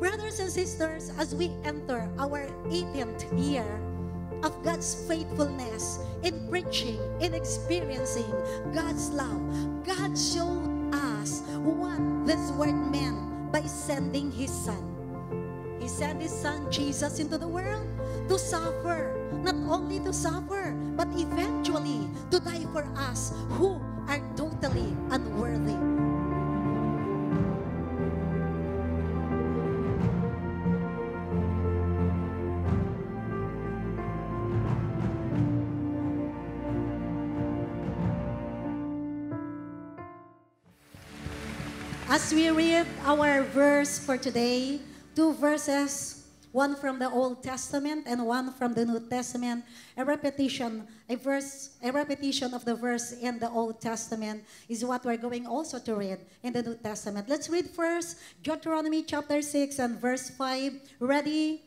Brothers and sisters, as we enter our 18th year of God's faithfulness in preaching, in experiencing God's love, God showed us what this word meant by sending His Son. He sent His Son Jesus into the world to suffer, not only to suffer, but eventually to die for us who are totally unworthy. As we read our verse for today, two verses, one from the Old Testament and one from the New Testament, a repetition of the verse in the Old Testament is what we're going also to read in the New Testament. Let's read first Deuteronomy chapter 6 and verse 5. Ready?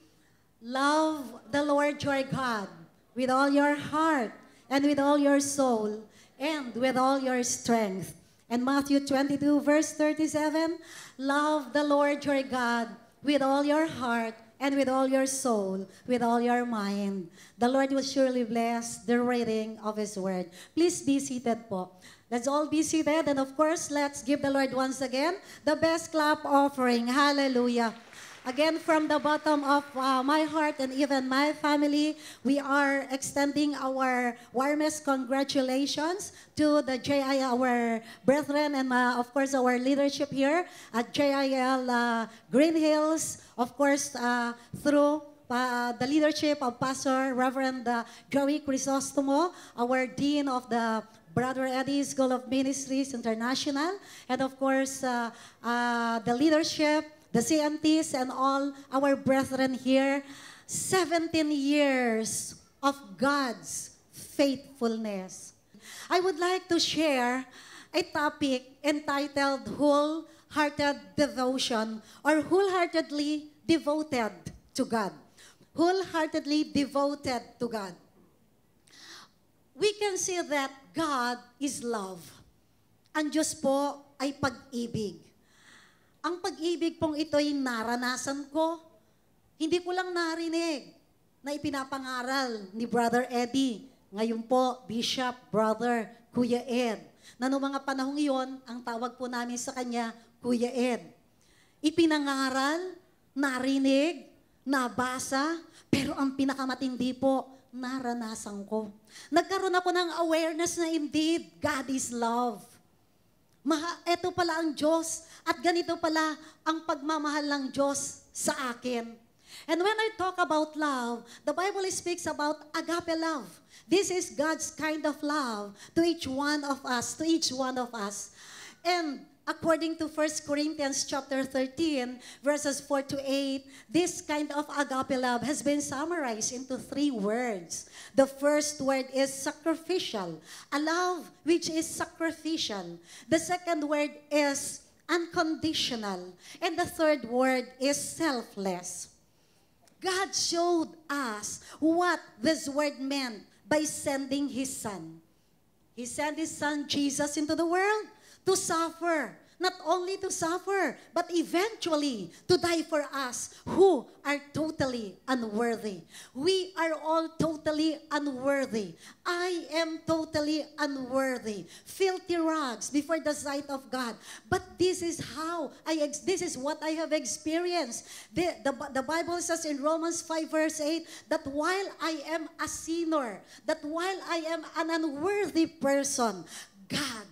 Love the Lord your God with all your heart and with all your soul and with all your strength. And Matthew 22 verse 37, love the Lord your God with all your heart and with all your soul, with all your mind. The Lord will surely bless the reading of His word. Please be seated po. Let's all be seated, and of course, let's give the Lord once again the best clap offering. Hallelujah. Again, from the bottom of my heart and even my family, we are extending our warmest congratulations to the JIL, our brethren, and of course our leadership here at JIL Green Hills. Of course, through the leadership of Pastor Reverend Joey Crisostomo, our Dean of the Brother Eddie School of Ministries International, and of course the leadership, the CMTs, and all our brethren here. 17 years of God's faithfulness. I would like to share a topic entitled Wholehearted Devotion, or Wholeheartedly Devoted to God. Wholeheartedly devoted to God. We can see that God is love. Ang Diyos po ay pag-ibig. Ang pag-ibig pong ito'y naranasan ko. Hindi ko lang narinig na ipinapangaral ni Brother Eddie. Ngayon po, Bishop, Brother, Kuya Ed. Na noong mga panahong iyon, ang tawag po namin sa kanya, Kuya Ed. Ipinangaral, narinig, nabasa, pero ang pinakamatindi po, naranasan ko. Nagkaroon ako ng awareness na indeed, God is love. Ito pala ang Diyos at ganito pala ang pagmamahal ng Diyos sa akin. And when I talk about love, the Bible speaks about agape love. This is God's kind of love to each one of us, And according to 1 Corinthians chapter 13, verses 4 to 8, this kind of agape love has been summarized into 3 words. The first word is sacrificial, a love which is sacrificial. The second word is unconditional. And the third word is selfless. God showed us what this word meant by sending His Son. He sent His Son Jesus into the world to suffer. Not only to suffer, but eventually to die for us who are totally unworthy. We are all totally unworthy. I am totally unworthy. Filthy rags before the sight of God. But this is what I have experienced. The Bible says in Romans 5 verse 8 that while I am a sinner, that while I am an unworthy person, God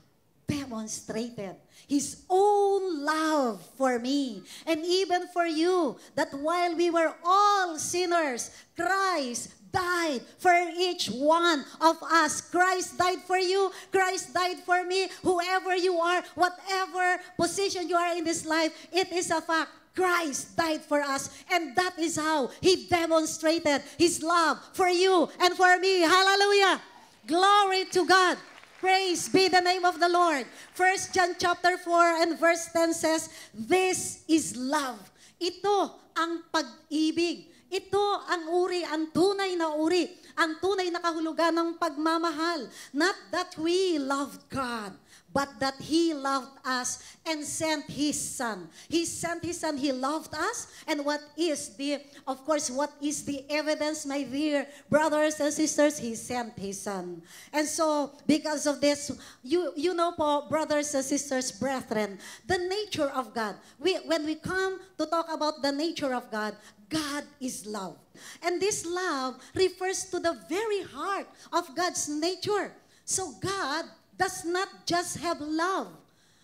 demonstrated His own love for me and even for you, that while we were all sinners, Christ died for each one of us. Christ died for you. Christ died for me. Whoever you are, whatever position you are in this life, it is a fact. Christ died for us, and that is how He demonstrated His love for you and for me. Hallelujah! Glory to God! Praise be the name of the Lord. 1 John chapter 4 and verse 10 says, this is love. Ito ang pag-ibig. Ito ang uri, ang tunay na uri ang tunay na kahulugan ng pagmamahal. Not that we loved God, but that He loved us and sent His Son. He sent His Son, He loved us. And what is the evidence, my dear brothers and sisters? He sent His Son. And so, because of this, you know po, brothers and sisters, brethren, the nature of God. When we come to talk about the nature of God, God is love. And this love refers to the very heart of God's nature. So God does not just have love.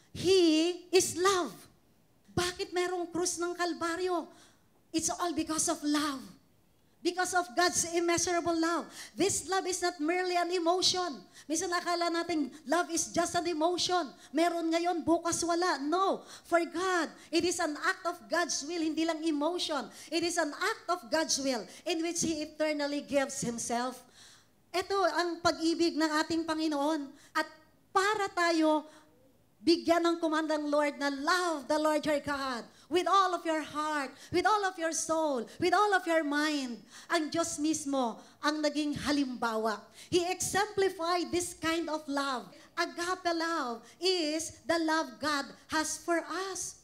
He is love. Bakit merong krus ng Kalbaryo? It's all because of love. Because of God's immeasurable love. This love is not merely an emotion. Minsan akala natin love is just an emotion. Meron ngayon, bukas wala. No. For God, it is an act of God's will, hindi lang emotion. It is an act of God's will in which He eternally gives Himself. Ito ang pag-ibig ng ating Panginoon. At para tayo bigyan ng kumandang Lord na love the Lord your God with all of your heart, with all of your soul, with all of your mind. Ang Diyos mismo ang naging halimbawa. He exemplified this kind of love. Agape love is the love God has for us.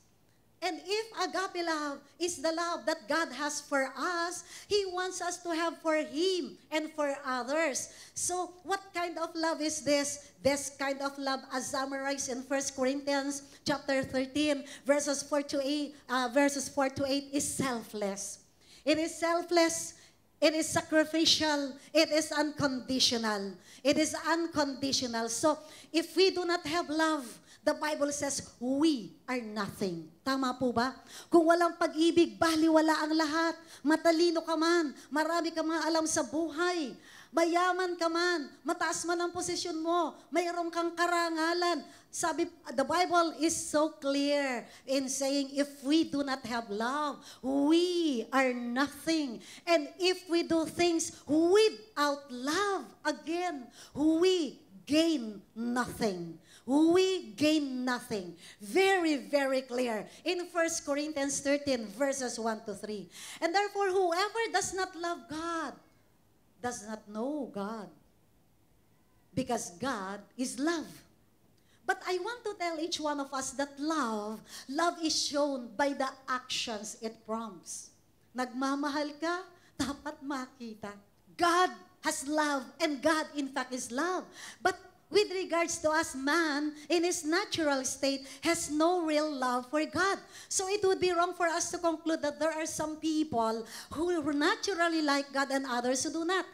And if agape love is the love that God has for us, He wants us to have for Him and for others. So, what kind of love is this? This kind of love, as summarized in 1 Corinthians chapter 13, verses 4 to 8, is selfless. It is selfless. It is sacrificial. It is unconditional. It is unconditional. So, if we do not have love, the Bible says, we are nothing. Tama po ba? Kung walang pag-ibig, baliwala ang lahat. Matalino ka man, marami ka mga alam sa buhay, mayaman ka man, mataas man ang posisyon mo, mayroon kang karangalan. Sabi, the Bible is so clear in saying, if we do not have love, we are nothing. And if we do things without love, again, we gain nothing. We gain nothing. Very, very clear in 1 Corinthians 13, verses 1 to 3. And therefore, whoever does not love God does not know God, because God is love. But I want to tell each one of us that love is shown by the actions it prompts. Nagmamahal ka, dapat makita. God has love, and God, in fact, is love. But with regards to us, man, in his natural state, has no real love for God. So it would be wrong for us to conclude that there are some people who naturally like God and others who do not.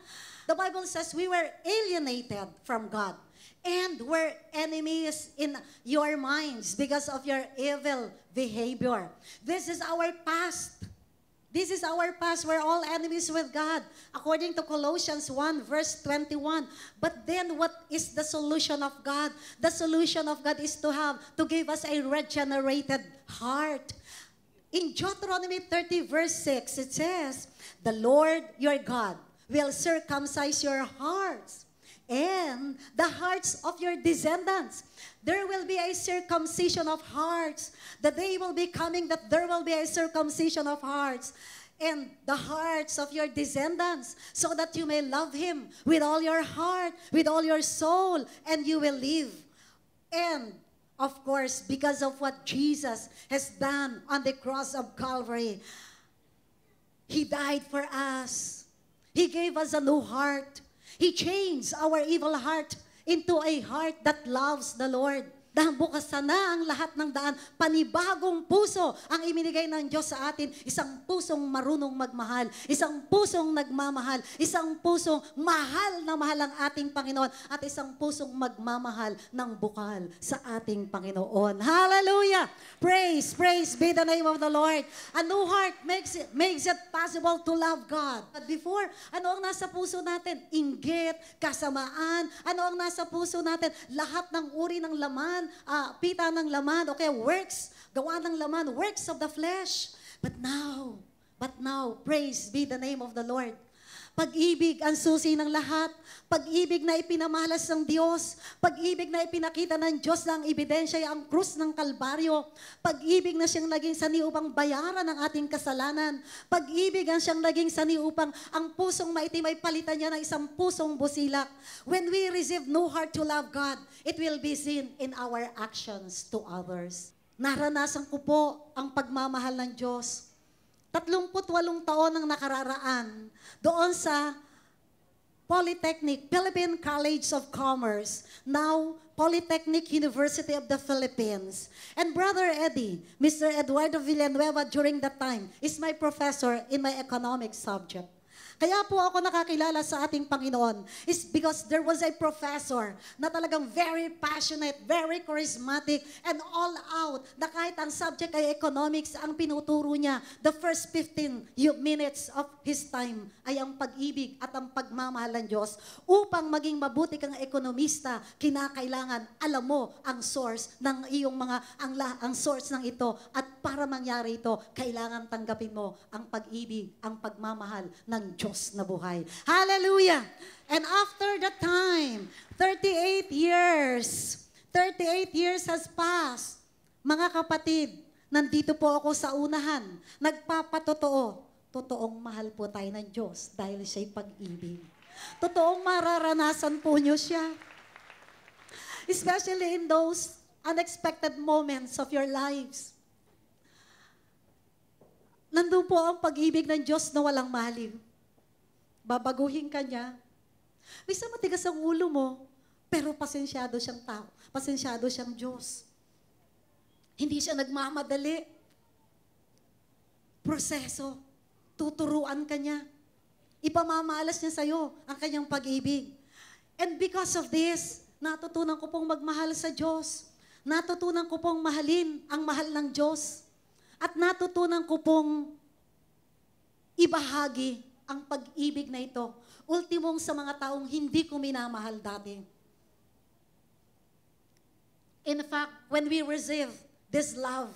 The Bible says we were alienated from God, and were enemies in your minds because of your evil behavior. This is our past. This is our past. We're all enemies with God, according to Colossians 1, verse 21. But then what is the solution of God? The solution of God is to give us a regenerated heart. In Deuteronomy 30, verse 6, it says, the Lord your God will circumcise your hearts and the hearts of your descendants. There will be a circumcision of hearts. The day will be coming that there will be a circumcision of hearts and the hearts of your descendants, so that you may love Him with all your heart, with all your soul, and you will live. And, of course, because of what Jesus has done on the cross of Calvary, He died for us. He gave us a new heart. He changed our evil heart into a heart that loves the Lord. Dahil bukas na ang lahat ng daan, panibagong puso ang iminigay ng Diyos sa atin, isang pusong marunong magmahal, isang pusong nagmamahal, isang pusong mahal na mahal ang ating Panginoon, at isang pusong magmamahal ng bukal sa ating Panginoon. Hallelujah! Praise be the name of the Lord. A new heart makes it possible to love God. But before, ano ang nasa puso natin? Inggit, kasamaan. Ano ang nasa puso natin? Lahat ng uri ng laman, pita ng laman, okay, works, gawa ng laman, works of the flesh. But now, praise be the name of the Lord. Pag-ibig ang susi ng lahat. Pag-ibig na ipinamalas ng Diyos. Pag-ibig na ipinakita ng Diyos na ang ebidensya ay ang krus ng Kalbaryo. Pag-ibig na siyang naging sani upang bayaran ang ating kasalanan. Pag-ibig ang siyang naging sani upang ang pusong maitim ay palitan niya ng isang pusong busilak. When we receive no heart to love God, it will be seen in our actions to others. Naranasan ko po ang pagmamahal ng Diyos. 38 taon ang nakararaan doon sa Polytechnic, Philippine College of Commerce, now Polytechnic University of the Philippines. And Brother Eddie, Mr. Eduardo Villanueva during that time, is my professor in my economics subject. Kaya po ako nakakilala sa ating Panginoon is because there was a professor na talagang very passionate, very charismatic, and all out na kahit ang subject ay economics, ang pinuturo niya, the first 15 minutes of his time ay ang pag-ibig at ang pagmamahal ng Diyos. Upang maging mabuti kang ekonomista, kinakailangan alam mo ang source ng iyong ang source ng ito, at para mangyari ito, kailangan tanggapin mo ang pag-ibig, ang pagmamahal ng Diyos na buhay. Hallelujah! And after that time, 38 years has passed. Mga kapatid, nandito po ako sa unahan, nagpapatotoo. Totoong mahal po tayo ng Diyos dahil siya'y pag-ibig. Totoong mararanasan po niyo siya. Especially in those unexpected moments of your lives. Nandun po ang pag-ibig ng Diyos na walang maliw. Babaguhin ka niya. Minsan matigas ang ulo mo, pero pasensyado siyang tao. Pasensyado siyang Diyos. Hindi siya nagmamadali. Proseso. Tuturuan ka niya. Ipamamalas niya sa'yo ang kanyang pag-ibig. And because of this, natutunan ko pong magmahal sa Diyos. Natutunan ko pong mahalin ang mahal ng Diyos. At natutunan ko pong ibahagi ang pag-ibig na ito. Ultimong sa mga taong hindi ko minamahal dati. In fact, when we receive this love,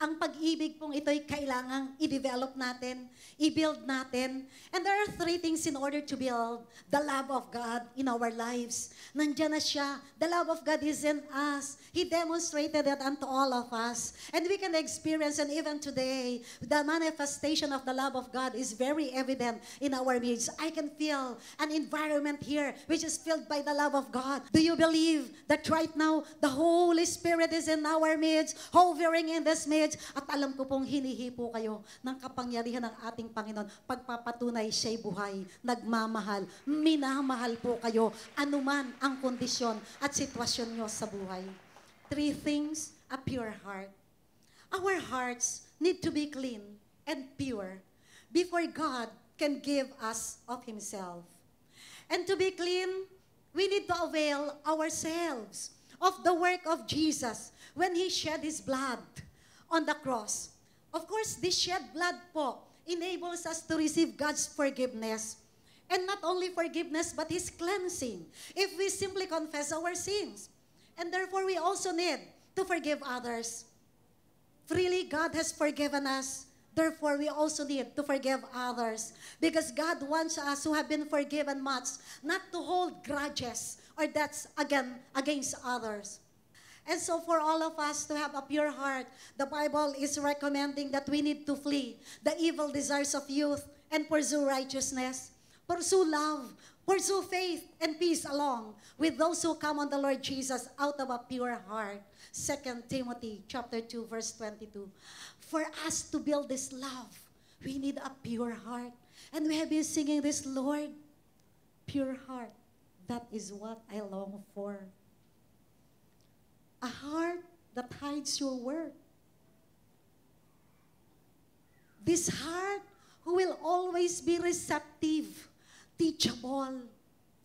ang pag-ibig pong ito'y kailangang i-develop natin, i-build natin. And there are 3 things in order to build the love of God in our lives. Nandiyan na siya. The love of God is in us. He demonstrated it unto all of us. And we can experience, and even today, the manifestation of the love of God is very evident in our midst. I can feel an environment here which is filled by the love of God. Do you believe that right now, the Holy Spirit is in our midst, hovering in this midst? At alam ko pong hinihipo kayo ng kapangyarihan ng ating Panginoon. Pagpapatunay siya'y buhay, nagmamahal, minamahal po kayo, anuman ang kondisyon at sitwasyon nyo sa buhay. 3 things, a pure heart. Our hearts need to be clean and pure before God can give us of Himself. And to be clean, we need to avail ourselves of the work of Jesus when He shed His blood on the cross. Of course, this shed blood po enables us to receive God's forgiveness. And not only forgiveness, but His cleansing. If we simply confess our sins. And therefore, we also need to forgive others. Freely, God has forgiven us. Therefore, we also need to forgive others. Because God wants us who have been forgiven much not to hold grudges or debts against others. And so for all of us to have a pure heart, the Bible is recommending that we need to flee the evil desires of youth and pursue righteousness, pursue love, pursue faith and peace along with those who come on the Lord Jesus out of a pure heart. 2 Timothy chapter 2, verse 22. For us to build this love, we need a pure heart. And we have been singing this, Lord, pure heart. That is what I long for. A heart that hides your word. This heart who will always be receptive, teachable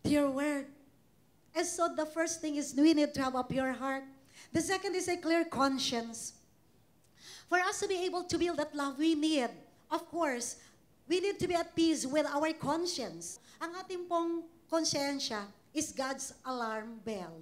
to your word. And so the first thing is we need to have a pure heart. The second is a clear conscience. For us to be able to build that love, we need, of course, we need to be at peace with our conscience. Ang ating pong konsyensya is God's alarm bell.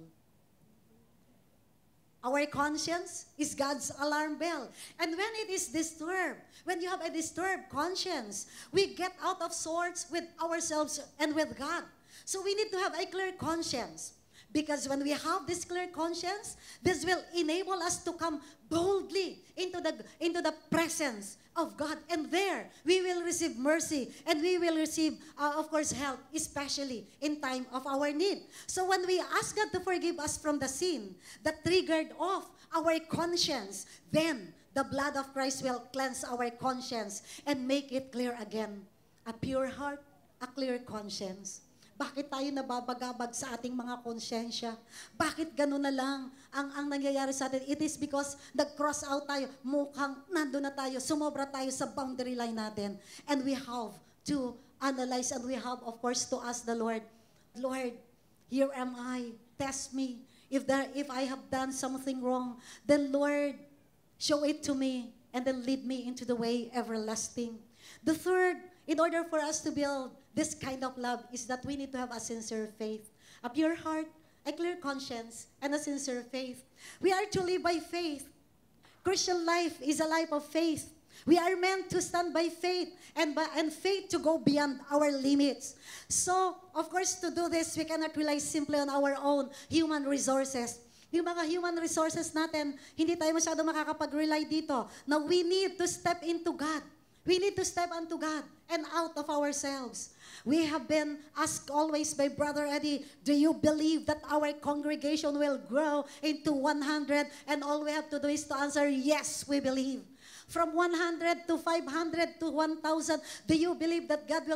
Our conscience is God's alarm bell. And when it is disturbed, when you have a disturbed conscience, we get out of sorts with ourselves and with God. So we need to have a clear conscience. Because when we have this clear conscience, this will enable us to come boldly into the presence of God. And there, we will receive mercy and we will receive, of course, help, especially in time of our need. So when we ask God to forgive us from the sin that triggered off our conscience, then the blood of Christ will cleanse our conscience and make it clear again. A pure heart, a clear conscience. Bakit tayo nababagabag sa ating mga konsyensya? Bakit gano'n na lang ang nangyayari sa atin? It is because nag-cross out tayo, mukhang nandun na tayo, sumobra tayo sa boundary line natin. And we have to analyze and we have, of course, to ask the Lord, Lord, here am I, test me. If I have done something wrong, then Lord, show it to me and then lead me into the way everlasting. The third, in order for us to build this kind of love is that we need to have a sincere faith, a pure heart, a clear conscience, and a sincere faith. We are to live by faith. Christian life is a life of faith. We are meant to stand by faith and faith to go beyond our limits. So, of course, to do this, we cannot rely simply on our own human resources. Yung mga human resources natin, hindi tayo masyado makakapag-rely dito. Now, we need to step into God. We need to step unto God and out of ourselves. We have been asked always by Brother Eddie, do you believe that our congregation will grow into 100? And all we have to do is to answer, yes, we believe. From 100 to 500 to 1,000, do you believe that God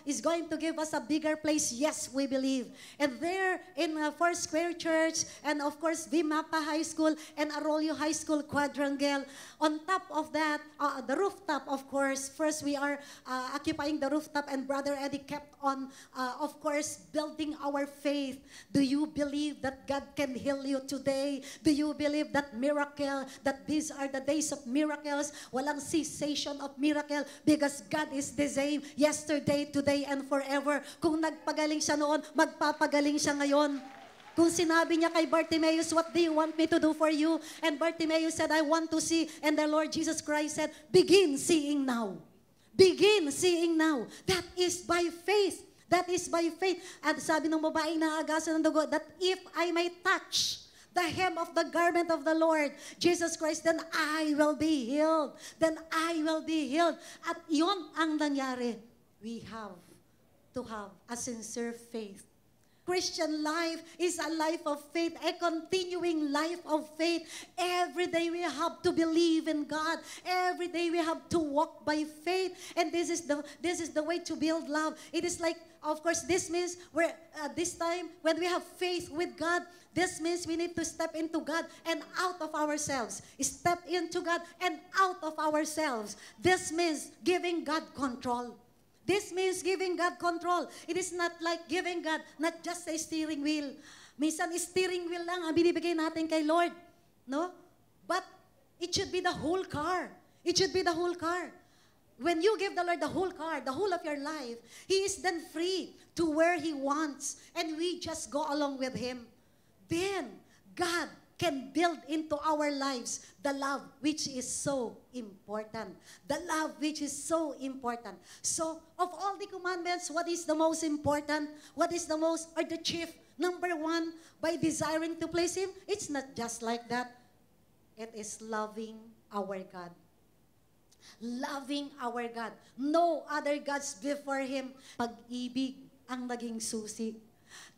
is going to give us a bigger place? Yes, we believe. And there in First Square Church, and of course, Vimapa High School and Arroyo High School Quadrangle, on top of that, the rooftop, of course, first we are occupying the rooftop, and Brother Eddie kept on, of course, building our faith. Do you believe that God can heal you today? Do you believe that these are the days of miracles? Walang cessation of miracle because God is the same yesterday, today, and forever. Kung nagpagaling siya noon, magpapagaling siya ngayon. Kung sinabi niya kay Bartimaeus, what do you want me to do for you? And Bartimaeus said, I want to see. And the Lord Jesus Christ said, begin seeing now. Begin seeing now. That is by faith. That is by faith. At sabi ng babaeng naagasan ng dugo, that if I may touch the hem of the garment of the Lord, Jesus Christ, then I will be healed. Then I will be healed. At yon ang nangyari. We have to have a sincere faith. Christian life is a life of faith, a continuing life of faith. Every day we have to believe in God. Every day we have to walk by faith. And this is the way to build love. It is like, of course, this means this time when we have faith with God, this means we need to step into God and out of ourselves. Step into God and out of ourselves. This means giving God control. This means giving God control. It is not like giving God not just a steering wheel. Minsan, steering wheel lang ang binibigay natin kay Lord. No? But it should be the whole car. It should be the whole car. When you give the Lord the whole car, the whole of your life, He is then free to where He wants. And we just go along with Him. Then, God can build into our lives the love which is so important. The love which is so important. So, of all the commandments, what is the most important? What is the most, or the chief? Number one, by desiring to please Him, it's not just like that. It is loving our God. Loving our God. No other gods before Him. Pag-ibig ang naging susi.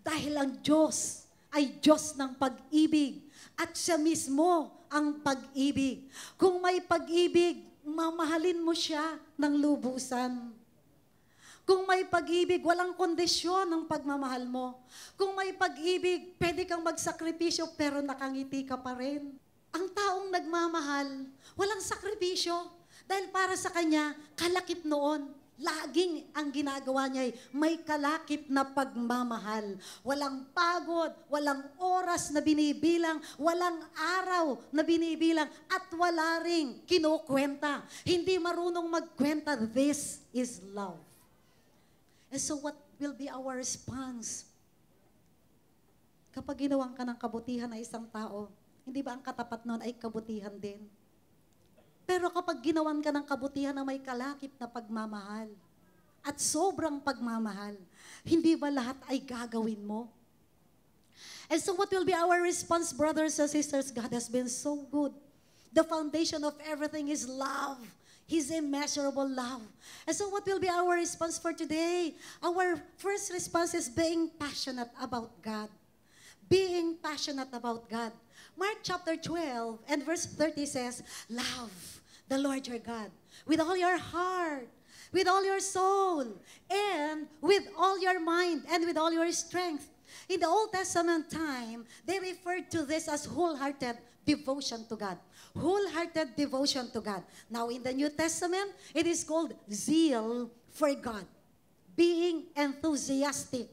Dahil ang Diyos ay Diyos ng pag-ibig. At siya mismo ang pag-ibig. Kung may pag-ibig, mamahalin mo siya ng lubusan. Kung may pag-ibig, walang kondisyon ng pagmamahal mo. Kung may pag-ibig, pwede kang magsakripisyo pero nakangiti ka pa rin. Ang taong nagmamahal, walang sakripisyo. Dahil para sa kanya, kalakip noon. Laging ang ginagawa niya ay may kalakip na pagmamahal. Walang pagod, walang oras na binibilang, walang araw na binibilang, at wala ring kinukwenta. Hindi marunong magkwenta. This is love. And so what will be our response? Kapag ginawan ka ng kabutihan na isang tao, Hindi ba ang katapat nun ay kabutihan din? Pero kapag ginawan ka ng kabutihan na may kalakip na pagmamahal, at sobrang pagmamahal, hindi ba lahat ay gagawin mo? And so what will be our response, brothers and sisters? God has been so good. The foundation of everything is love. His immeasurable love. And so what will be our response for today? Our first response is being passionate about God. Being passionate about God. Mark chapter 12 and verse 30 says, love the Lord your God with all your heart, with all your soul, and with all your mind, and with all your strength. In the Old Testament time, they referred to this as wholehearted devotion to God. Wholehearted devotion to God. Now, in the New Testament, it is called zeal for God. Being enthusiastic.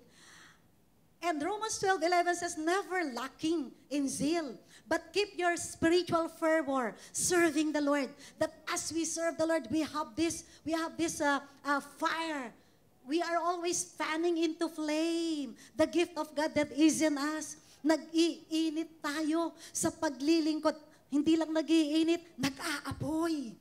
And Romans 12:11 says, never lacking in zeal, but keep your spiritual fervor, serving the Lord. That as we serve the Lord, we have this fire. We are always fanning into flame the gift of God that is in us. Nag-iinit tayo sa paglilingkod. Hindi lang nag-iinit, nag-aapoy.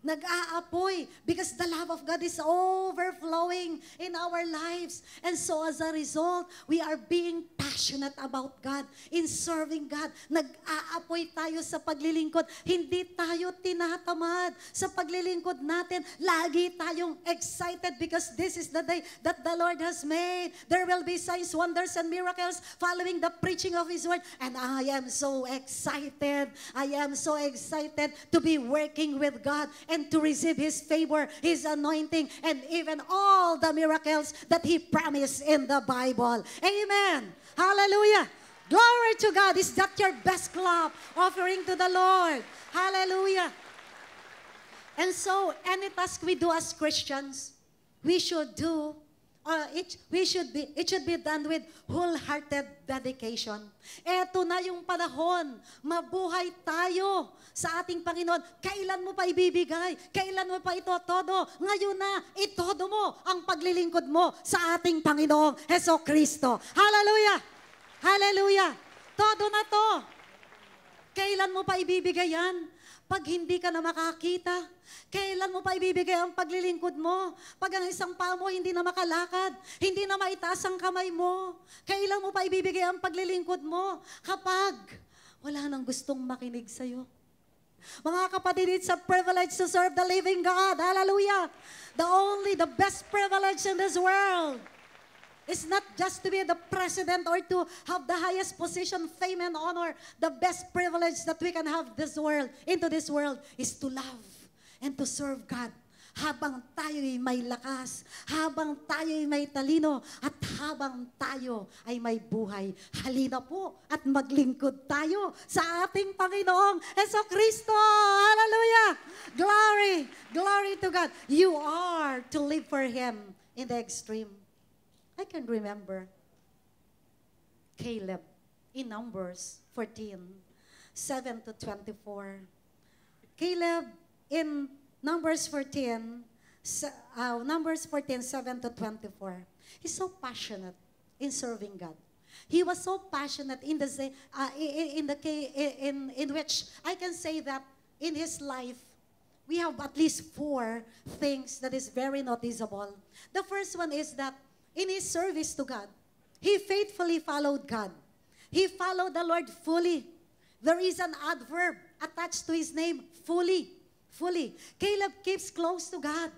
Nag-aapoy because the love of God is overflowing in our lives. And so as a result, we are being passionate about God, in serving God. Nag-aapoy tayo sa paglilingkod. Hindi tayo tinatamad sa paglilingkod natin. Lagi tayong excited because this is the day that the Lord has made. There will be signs, wonders, and miracles following the preaching of His Word. And I am so excited. I am so excited to be working with God and to receive His favor, His anointing, and even all the miracles that He promised in the Bible. Amen. Hallelujah. Glory to God. Is that your best clap offering to the Lord? Hallelujah. And so, any task we do as Christians, we should do it should be done with wholehearted dedication. Eto na yung panahon. Mabuhay tayo sa ating Panginoon. Kailan mo pa ibibigay? Kailan mo pa ito todo? Ngayon na, itodo mo ang paglilingkod mo sa ating Panginoong Heso Kristo. Hallelujah! Hallelujah! Todo na to. Kailan mo pa ibibigay yan? Pag hindi ka na makakita, kailan mo pa ibibigay ang paglilingkod mo? Pag ang isang paa mo hindi na makalakad, hindi na maitaas ang kamay mo, kailan mo pa ibibigay ang paglilingkod mo? Kapag wala nang gustong makinig sa'yo. Mga kapatid, it's a privilege to serve the living God. Hallelujah! The best privilege in this world. It's not just to be the president or to have the highest position, fame, and honor. The best privilege that we can have into this world is to love and to serve God. Habang tayo'y may lakas, habang tayo'y may talino, at habang tayo ay may buhay. Halina po at maglingkod tayo sa ating Panginoong Heso Kristo. Hallelujah! Glory! Glory to God. You are to live for Him in the extreme. I can remember Caleb in Numbers 14, 7 to 24. Caleb in Numbers 14, 7 to 24. He's so passionate in serving God. He was so passionate in which I can say that in his life, we have at least 4 things that is very noticeable. The first one is that in his service to God, he faithfully followed God. He followed the Lord fully. There is an adverb attached to his name, fully. Fully. Caleb keeps close to God.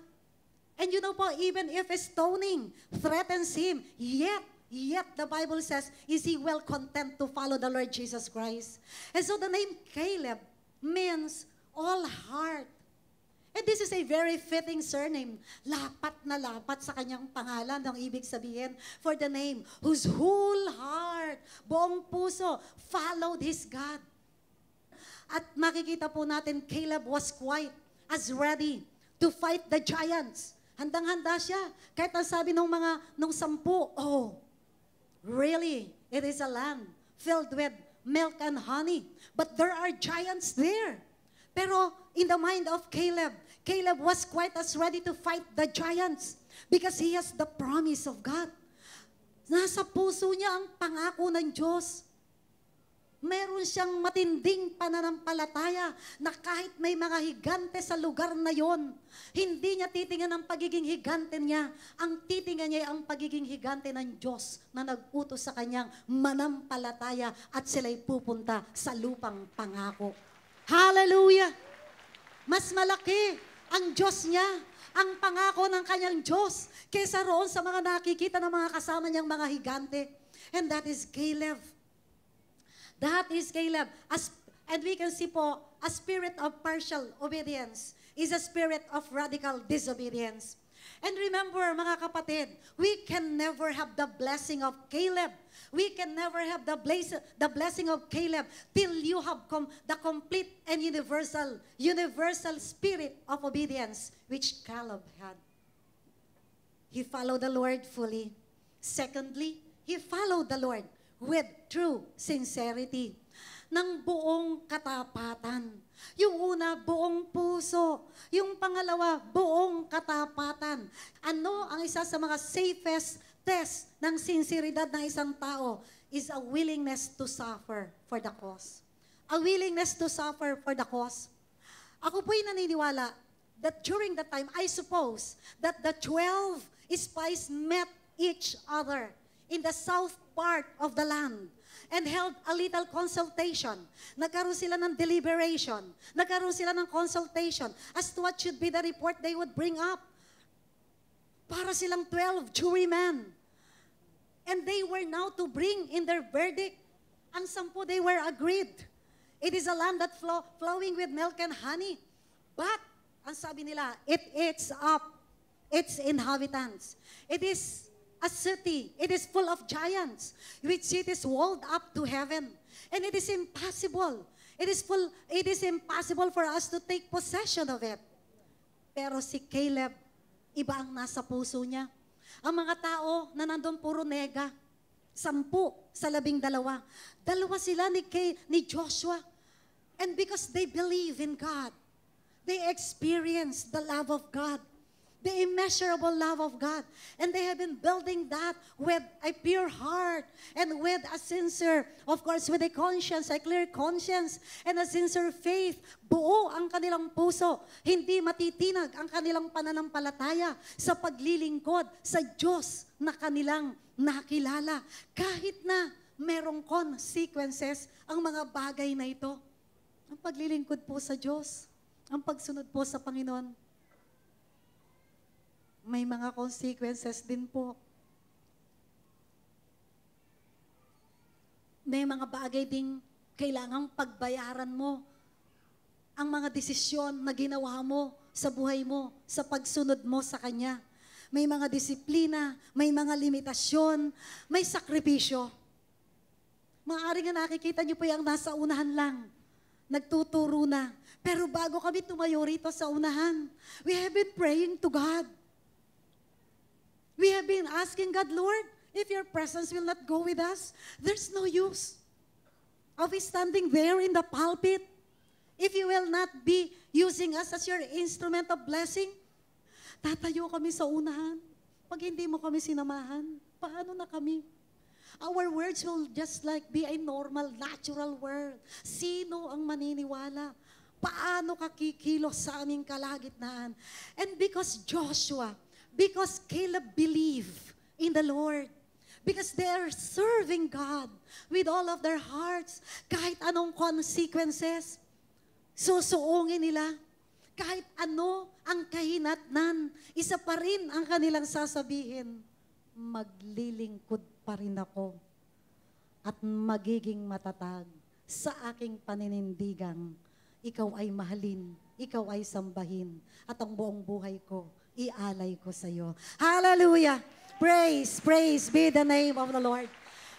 And you know po, even if stoning threatens him, yet the Bible says, is he well content to follow the Lord Jesus Christ? And so the name Caleb means all heart. And this is a very fitting surname. Lapat na lapat sa kanyang pangalan, ang ibig sabihin for the name whose whole heart, buong puso, followed his God. At makikita po natin, Caleb was quite as ready to fight the giants. Handang-handa siya. Kahit ang sabi nung 10, oh, really, it is a land filled with milk and honey. But there are giants there. Pero in the mind of Caleb, Caleb was quite as ready to fight the giants because he has the promise of God. Nasa puso niya ang pangako ng Diyos. Meron Mayroon siyang matinding pananampalataya na kahit may mga higante sa lugar na yon, hindi niya titingnan ang pagiging higante niya. Ang titingnan niya ay ang pagiging higante ng Diyos na nag-utos sa kanyang manampalataya at sila'y pupunta sa lupang pangako. Hallelujah! Mas malaki ang Diyos niya, ang pangako ng kanyang Diyos, kesa roon sa mga nakikita ng mga kasama niyang mga higante. And that is Caleb. That is Caleb. And we can see po, a spirit of partial obedience is a spirit of radical disobedience. And remember, mga kapatid, we can never have the blessing of Caleb. We can never have the blessing of Caleb till you have the complete and universal spirit of obedience which Caleb had. He followed the Lord fully. Secondly, he followed the Lord with true sincerity, ng buong katapatan. Yung una, buong puso. Yung pangalawa, buong katapatan. Ano ang isa sa mga safest test ng sinseridad ng isang tao is a willingness to suffer for the cause. A willingness to suffer for the cause. Ako po'y naniniwala that during that time, I suppose that the 12 spies met each other in the south part of the land and held a little consultation. Nagkaroon sila ng deliberation. Nagkaroon sila ng consultation as to what should be the report they would bring up. Para silang 12 jurymen. And they were now to bring in their verdict. Ang 10, they were agreed. It is a land that flowing with milk and honey. But, ang sabi nila, it eats up its inhabitants. It is a city, it is full of giants, which it is walled up to heaven. And it is impossible. It is impossible for us to take possession of it. Pero si Caleb, iba ang nasa puso niya. Ang mga tao na nandun puro nega, 10 sa 12. 2 sila ni Joshua. And because they believe in God, they experience the love of God. The immeasurable love of God. And they have been building that with a pure heart and with a sincere, of course, with a conscience, a clear conscience, and a sincere faith. Buo ang kanilang puso. Hindi matitinag ang kanilang pananampalataya sa paglilingkod sa Diyos na kanilang nakilala. Kahit na merong consequences ang mga bagay na ito. Ang paglilingkod po sa Diyos, ang pagsunod po sa Panginoon, may mga consequences din po. May mga bagay ding kailangang pagbayaran mo. Ang mga desisyon na ginawa mo sa buhay mo, sa pagsunod mo sa Kanya. May mga disiplina, may mga limitasyon, may sakripisyo. Maaaring nga nakikita niyo po yung nasa unahan lang. Nagtuturo na. Pero bago kami tumayo rito sa unahan, we have been praying to God. We have been asking God, Lord, if your presence will not go with us, there's no use of standing there in the pulpit. If you will not be using us as your instrument of blessing, tatayo kami sa unahan. Pag hindi mo kami sinamahan, paano na kami? Our words will just like be a normal, natural word. Sino ang maniniwala? Paano ka kikilos sa aming kalagitnaan? And because Caleb believed in the Lord, because they are serving God with all of their hearts, kahit anong consequences, susuungin nila. Kahit ano ang kahinatnan, isa pa rin ang kanilang sasabihin, maglilingkod pa rin ako at magiging matatag sa aking paninindigang. Ikaw ay mahalin, ikaw ay sambahin, at ang buong buhay ko, ialay ko sa iyo. Hallelujah! Praise be the name of the Lord.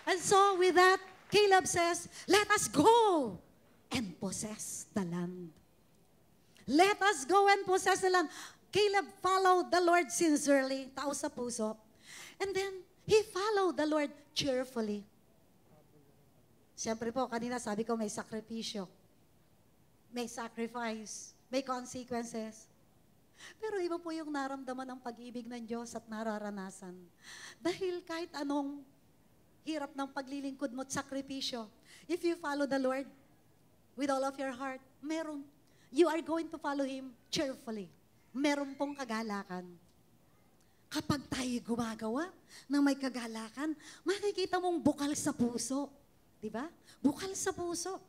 And so with that, Caleb says, let us go and possess the land. Let us go and possess the land. Caleb followed the Lord sincerely, tao sa puso. And then, he followed the Lord cheerfully. Siyempre po, kanina sabi ko may sakripisyo. May sacrifice. May consequences. Pero iba po yung naramdaman ng pag-ibig ng Diyos at nararanasan. Dahil kahit anong hirap ng paglilingkod mo at sakripisyo, if you follow the Lord with all of your heart, you are going to follow Him cheerfully. Meron pong kagalakan. Kapag tayo gumagawa ng may kagalakan, makikita mong bukal sa puso. Diba? Bukal sa puso.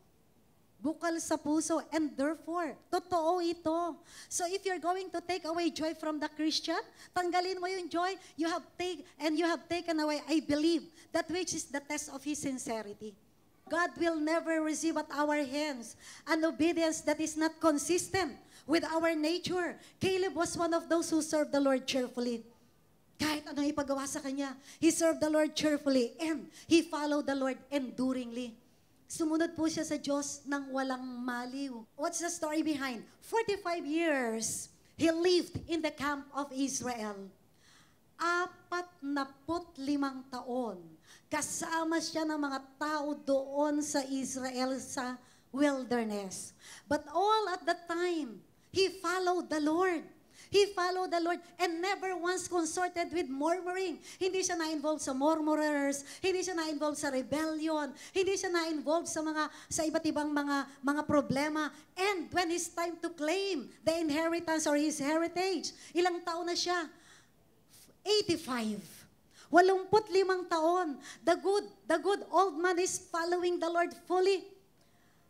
Bukal sa puso, and therefore, totoo ito. So if you're going to take away joy from the Christian, tanggalin mo yung joy, you have taken away, I believe, that which is the test of his sincerity. God will never receive at our hands an obedience that is not consistent with our nature. Caleb was one of those who served the Lord cheerfully. Kahit anong ipagawa sa kanya, he served the Lord cheerfully and he followed the Lord enduringly. Sumunod po siya sa Diyos nang walang maliw. What's the story behind? 45 years, he lived in the camp of Israel. 45 taon. Kasama siya ng mga tao doon sa Israel sa wilderness. But all at that time, he followed the Lord. He followed the Lord and never once consorted with murmuring. Hindi siya na-involved sa murmurers, hindi siya na-involved sa rebellion, hindi siya na-involved sa iba't ibang mga problema. And when it's time to claim the inheritance or his heritage, ilang taon na siya? 85. 85 taon. The good old man is following the Lord fully.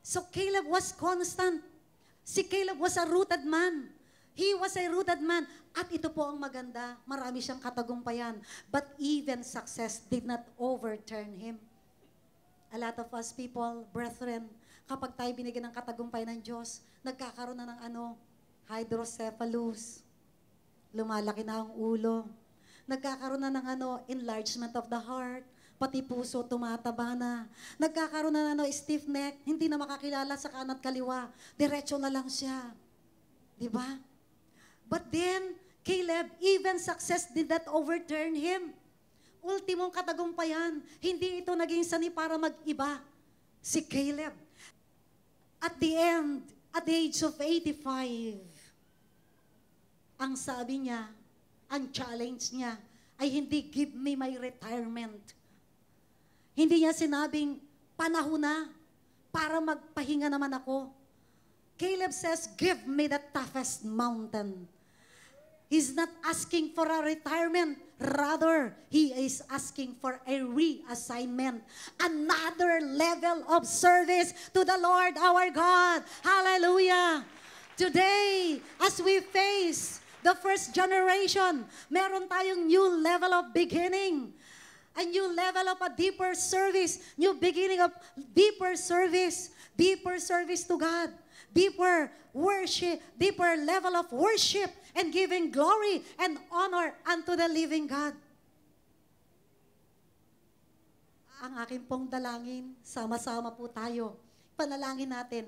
So Caleb was constant. Si Caleb was a rooted man. He was a rooted man. At ito po ang maganda, marami siyang katagumpayan. But even success did not overturn him. A lot of us people, brethren, kapag tayo binigyan ng katagumpay ng Diyos, nagkakaroon na ng hydrocephalus. Lumalaki na ang ulo. Nagkakaroon na ng enlargement of the heart. Pati puso tumataba na. Nagkakaroon na ng stiff neck, hindi na makakilala sa kanan at kaliwa. Diretso na lang siya. Diba? But then, Caleb, even success did not overturn him. Ultimong katagumpayan, hindi ito naging sani para mag-iba. Si Caleb. At the end, at the age of 85, ang sabi niya, ang challenge niya, ay hindi give me my retirement. Hindi niya sinabing, panahon na, para magpahinga naman ako. Caleb says, give me the toughest mountain. He's not asking for a retirement. Rather, he is asking for a reassignment. Another level of service to the Lord our God. Hallelujah! Today, as we face the first generation, meron tayong new level of beginning. A new level of a deeper service. New beginning of deeper service. Deeper service to God. Deeper worship, deeper level of worship and giving glory and honor unto the living God. Ang aking pong dalangin, sama-sama po tayo. Panalangin natin.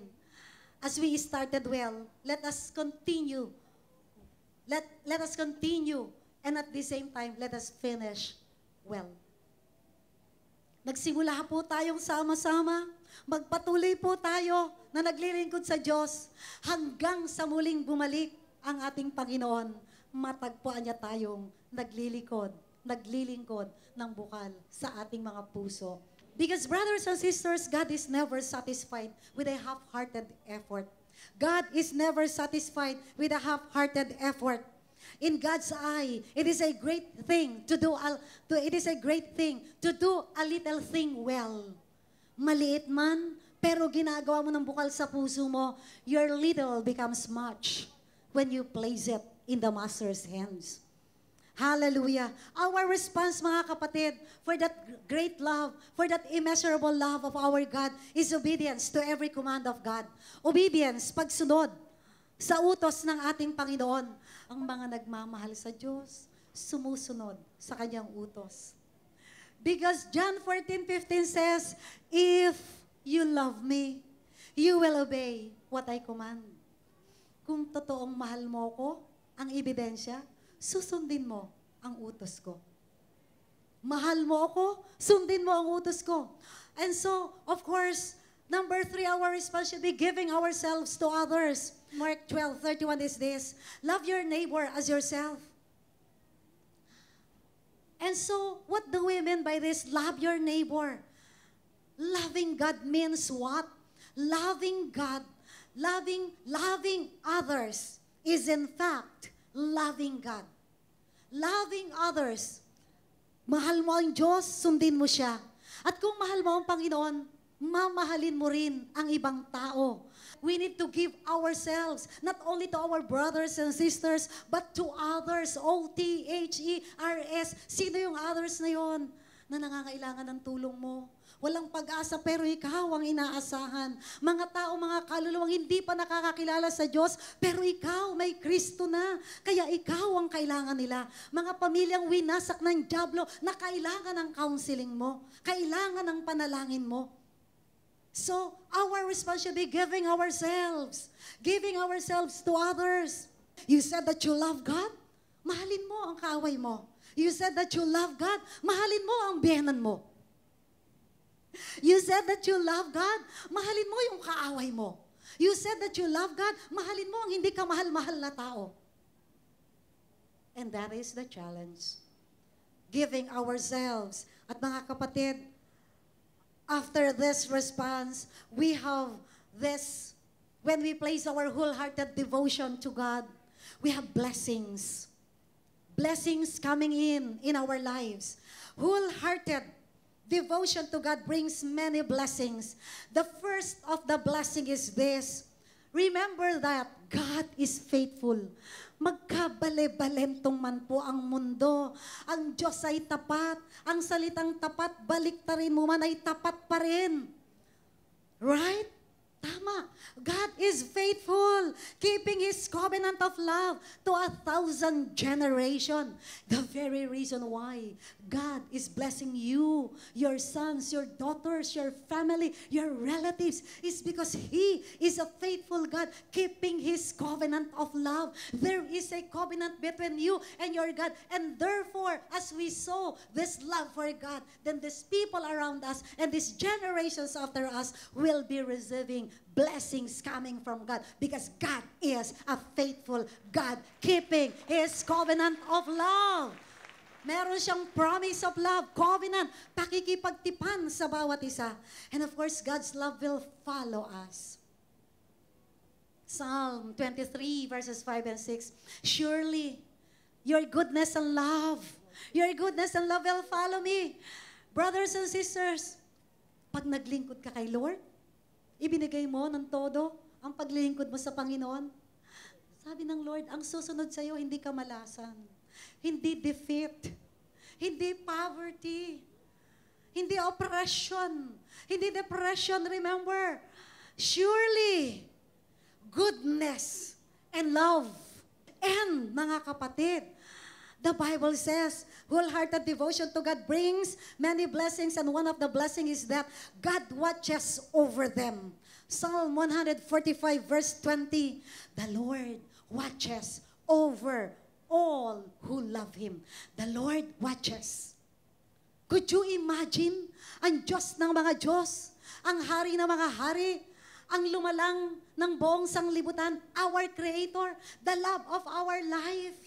As we started well, let us continue. Let us continue and at the same time, let us finish well. Nagsimula po tayong sama-sama. Magpatuloy po tayo na naglilingkod sa Diyos hanggang sa muling bumalik ang ating Panginoon. Matagpuan niya tayong naglilingkod ng bukal sa ating mga puso. Because brothers and sisters, God is never satisfied with a half-hearted effort. God is never satisfied with a half-hearted effort. In God's eye, it is a great thing to do a little thing well. Maliit man, pero ginagawa mo ng bukal sa puso mo, your little becomes much when you place it in the Master's hands. Hallelujah. Our response, mga kapatid, for that great love, for that immeasurable love of our God, is obedience to every command of God. Obedience, pagsunod sa utos ng ating Panginoon. Ang mga nagmamahal sa Diyos, sumusunod sa kanyang utos. Because John 14:15 says, if you love me, you will obey what I command. Kung totoong mahal mo ko, ang ebidensya, susundin mo ang utos ko. Mahal mo ako, sundin mo ang utos ko. And so, of course, number 3, our response should be giving ourselves to others. Mark 12:31 is this, love your neighbor as yourself. And so, what do we mean by this? Love your neighbor. Loving God means what? Loving God, loving others is in fact loving God. Loving others. Mahal mo ang Diyos, sundin mo siya. At kung mahal mo ang Panginoon, mamahalin mo rin ang ibang tao. We need to give ourselves, not only to our brothers and sisters, but to others. O-T-H-E-R-S. Sino yung others na yon na nangangailangan ng tulong mo? Walang pag-asa pero ikaw ang inaasahan. Mga tao, mga kaluluwang hindi pa nakakakilala sa Diyos, pero ikaw may Kristo na. Kaya ikaw ang kailangan nila. Mga pamilyang winasak ng dyablo na kailangan ng counseling mo. Kailangan ng panalangin mo. So, our responsibility, giving ourselves to others. You said that you love God, mahalin mo ang kaaway mo. You said that you love God, mahalin mo ang biyenan mo. You said that you love God, mahalin mo yung kaaway mo. You said that you love God, mahalin mo ang hindi ka mahal-mahal na tao. And that is the challenge. Giving ourselves. At mga kapatid, after this response, we have this, when we place our wholehearted devotion to God, we have blessings. Blessings coming in our lives. Wholehearted devotion to God brings many blessings. The first of the blessing is this. Remember that God is faithful. Magkabale-balentong man po ang mundo. Ang Diyos ay tapat. Ang salitang tapat, baliktarin mo man ay tapat pa rin. Right? Tama. God is faithful, keeping His covenant of love to 1,000 generations. The very reason why God is blessing you, your sons, your daughters, your family, your relatives, is because He is a faithful God, keeping His covenant of love. There is a covenant between you and your God, and therefore, as we sow this love for God, then these people around us and these generations after us will be receiving blessings coming from God, because God is a faithful God, keeping His covenant of love. Meron siyang promise of love, covenant, pakikipagtipan sa bawat isa. And of course, God's love will follow us. Psalm 23 verses 5 and 6, surely your goodness and love will follow me. Brothers and sisters, pag naglingkod ka kay Lord, ibinigay mo ng todo ang paglilingkod mo sa Panginoon. Sabi ng Lord, ang susunod sa iyo, hindi kamalasan, hindi defeat, hindi poverty, hindi oppression, hindi depression. Remember, surely, goodness and love. And, mga kapatid, the Bible says, wholehearted devotion to God brings many blessings, and one of the blessings is that God watches over them. Psalm 145 verse 20, the Lord watches over all who love Him. The Lord watches. Could you imagine ang Diyos ng mga Diyos, ang Hari ng mga Hari, ang lumalang ng buong sanglibutan, our Creator, the love of our life,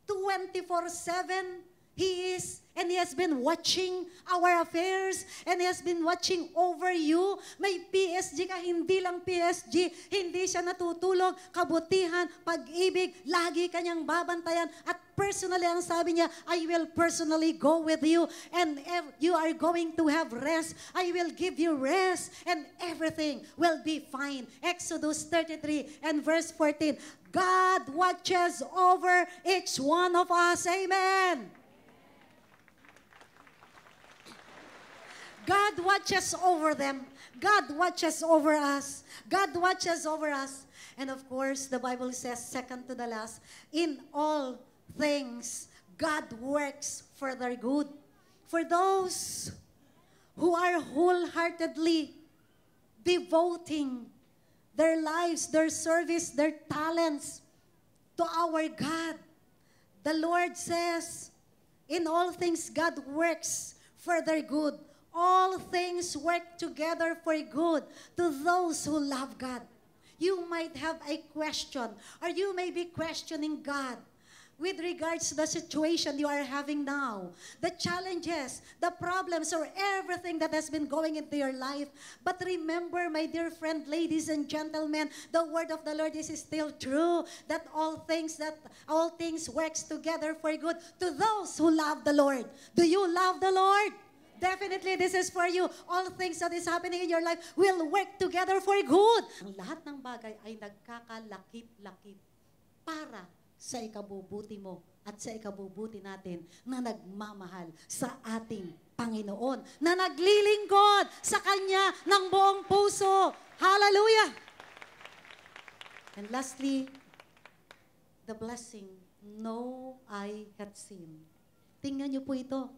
24/7, He is, and He has been watching our affairs, and He has been watching over you. May PSG ka, hindi lang PSG, hindi siya natutulog, kabutihan, pag-ibig, lagi kanyang babantayan, at personally, ang sabi niya, I will personally go with you, and you are going to have rest. I will give you rest, and everything will be fine. Exodus 33 and verse 14, God watches over each one of us. Amen. God watches over them. God watches over us. God watches over us. And of course, the Bible says, second to the last, in all things, God works for their good. For those who are wholeheartedly devoting their lives, their service, their talents to our God. The Lord says, in all things, God works for their good. All things work together for good to those who love God. You might have a question, or you may be questioning God. with regards to the situation you are having now, the challenges, the problems, or everything that has been going into your life. But remember, my dear friend, ladies and gentlemen, the word of the Lord is still true, that all things works together for good to those who love the Lord. Do you love the Lord? Definitely, this is for you. All things that is happening in your life will work together for good. Ang lahat ng bagay ay nagkakalakip-lakip para sa ikabubuti mo at sa ikabubuti natin na nagmamahal sa ating Panginoon, na naglilingkod sa Kanya ng buong puso. Hallelujah! And lastly, the blessing, no eye hath seen. Tingnan niyo po ito.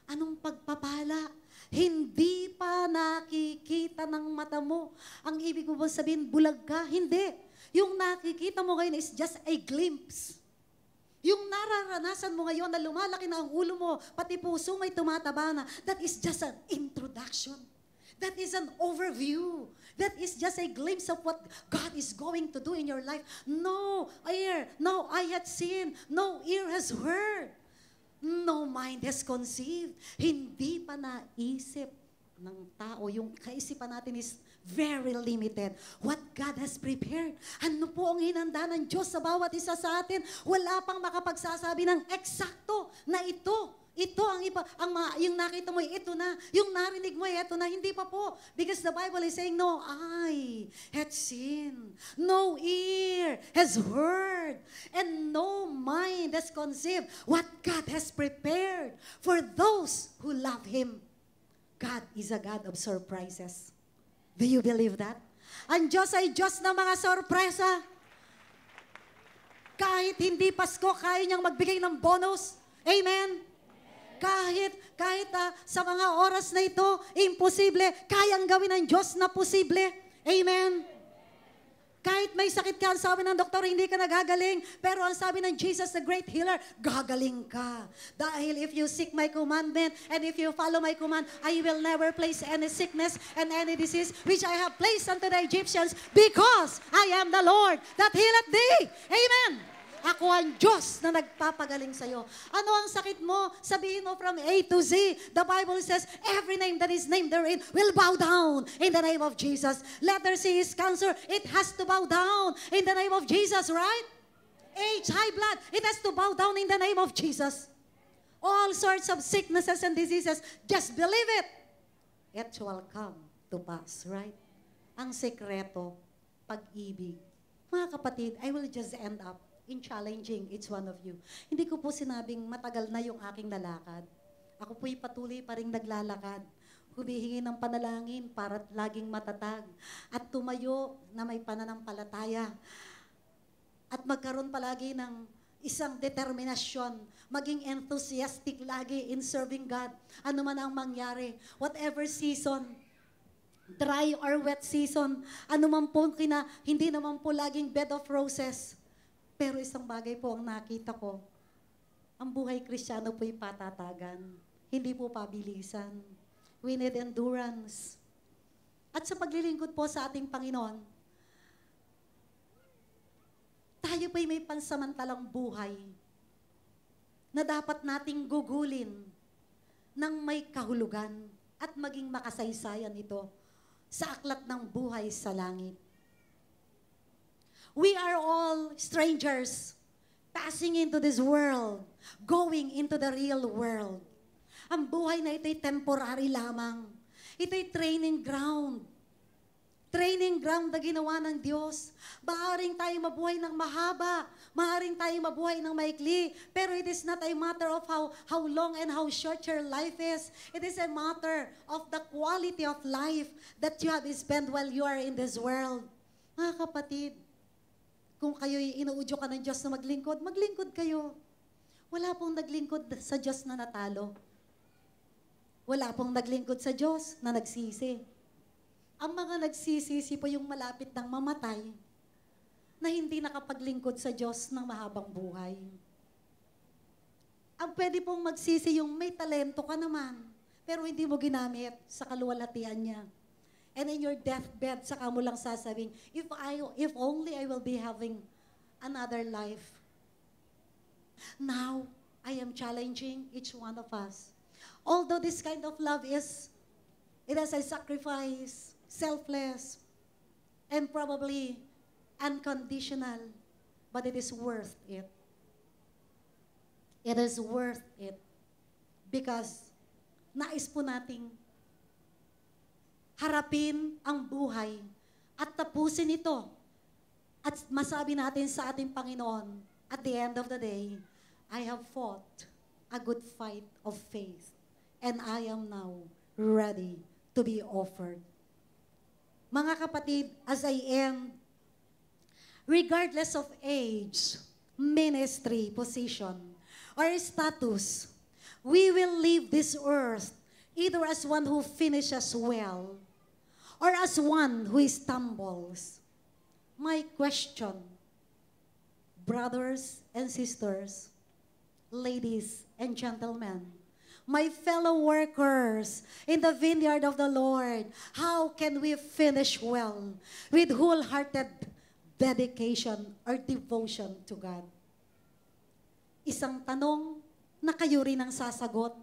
Anong pagpapala? Hindi pa nakikita ng mata mo. Ang ibig mo ba sabihin, bulag ka? Hindi. Yung nakikita mo ngayon is just a glimpse. Yung nararanasan mo ngayon na lumalaki na ang ulo mo, pati puso may tumataba na, that is just an introduction. That is an overview. That is just a glimpse of what God is going to do in your life. No eye hath seen, no ear has heard, no mind has conceived. Hindi pa naisip ng tao. Yung kaisipan natin is very limited. What God has prepared. Ano po ang hinanda ng Diyos sa bawat isa sa atin? Wala pang makapagsasabi ng eksakto na ito. Ito yung nakita mo, ito na. Yung narinig mo, ito na. Hindi pa po. Because the Bible is saying, no eye hath seen, no ear has heard, and no mind has conceived what God has prepared for those who love Him. God is a God of surprises. Do you believe that? Ang Diyos ay Diyos ng mga sorpresa. Kahit hindi Pasko, kaya niyang magbigay ng bonus. Amen? Kahit sa mga oras na ito, imposible, kayang gawin ng Diyos na posible. Amen? Kahit may sakit ka, ang sabi ng doktor, hindi ka nagagaling. Pero ang sabi ng Jesus, the great healer, gagaling ka. Dahil if you seek my commandment, and if you follow my command, I will never place any sickness and any disease which I have placed unto the Egyptians, because I am the Lord that healeth thee. Amen. Ako ang Diyos na nagpapagaling sa'yo. Ano ang sakit mo? Sabihin mo from A to Z. The Bible says, every name that is named therein will bow down in the name of Jesus. Letter C is cancer. It has to bow down in the name of Jesus, right? H, high blood. It has to bow down in the name of Jesus. All sorts of sicknesses and diseases, just believe it. It will come to pass, right? Ang sekreto, pag-ibig. Mga kapatid, I will just end up in challenging each one of you. Hindi ko po sinabing matagal na yung aking lalakad. Ako po'y patuloy pa rin naglalakad. Humihingi ng panalangin para laging matatag. At tumayo na may pananampalataya. At magkaroon palagi ng isang determinasyon. Maging enthusiastic lagi in serving God. Ano man ang mangyari. Whatever season, dry or wet season, ano man po hindi naman po laging bed of roses. Pero isang bagay po ang nakita ko, ang buhay Kristiyano po'y patatagan. Hindi po pabilisan. We need endurance. At sa paglilingkod po sa ating Panginoon, tayo po'y may pansamantalang buhay na dapat nating gugulin ng may kahulugan at maging makasaysayan ito sa aklat ng buhay sa langit. We are all strangers passing into this world, going into the real world. Ang buhay na ito'y temporary lamang. Ito'y training ground. Training ground na ginawa ng Diyos. Maaaring tayo mabuhay ng mahaba, maaaring tayo mabuhay ng maikli, pero it is not a matter of how long and how short your life is. It is a matter of the quality of life that you have spent while you are in this world. Mga kapatid, kung kayo'y inuudyo ka ng Diyos na maglingkod, maglingkod kayo. Wala pong naglingkod sa Diyos na natalo. Wala pong naglingkod sa Diyos na nagsisi. Ang mga nagsisisi po yung malapit ng mamatay na hindi nakapaglingkod sa Diyos ng mahabang buhay. Ang pwede pong magsisi yung may talento ka naman, pero hindi mo ginamit sa kaluwalhatian niya. And in your deathbed, saka mo lang sasabing, if only I will be having another life. Now, I am challenging each one of us. Although this kind of love it has a sacrifice, selfless, and probably unconditional, but it is worth it. It is worth it because nais po nating harapin ang buhay at tapusin ito at masabi natin sa ating Panginoon, at the end of the day, I have fought a good fight of faith and I am now ready to be offered. Mga kapatid, as I end, regardless of age, ministry, position, or status, we will leave this earth either as one who finishes well or as one who stumbles. My question, brothers and sisters, ladies and gentlemen, my fellow workers in the vineyard of the Lord, how can we finish well with wholehearted dedication or devotion to God? Isang tanong na kayo rin ang sasagot.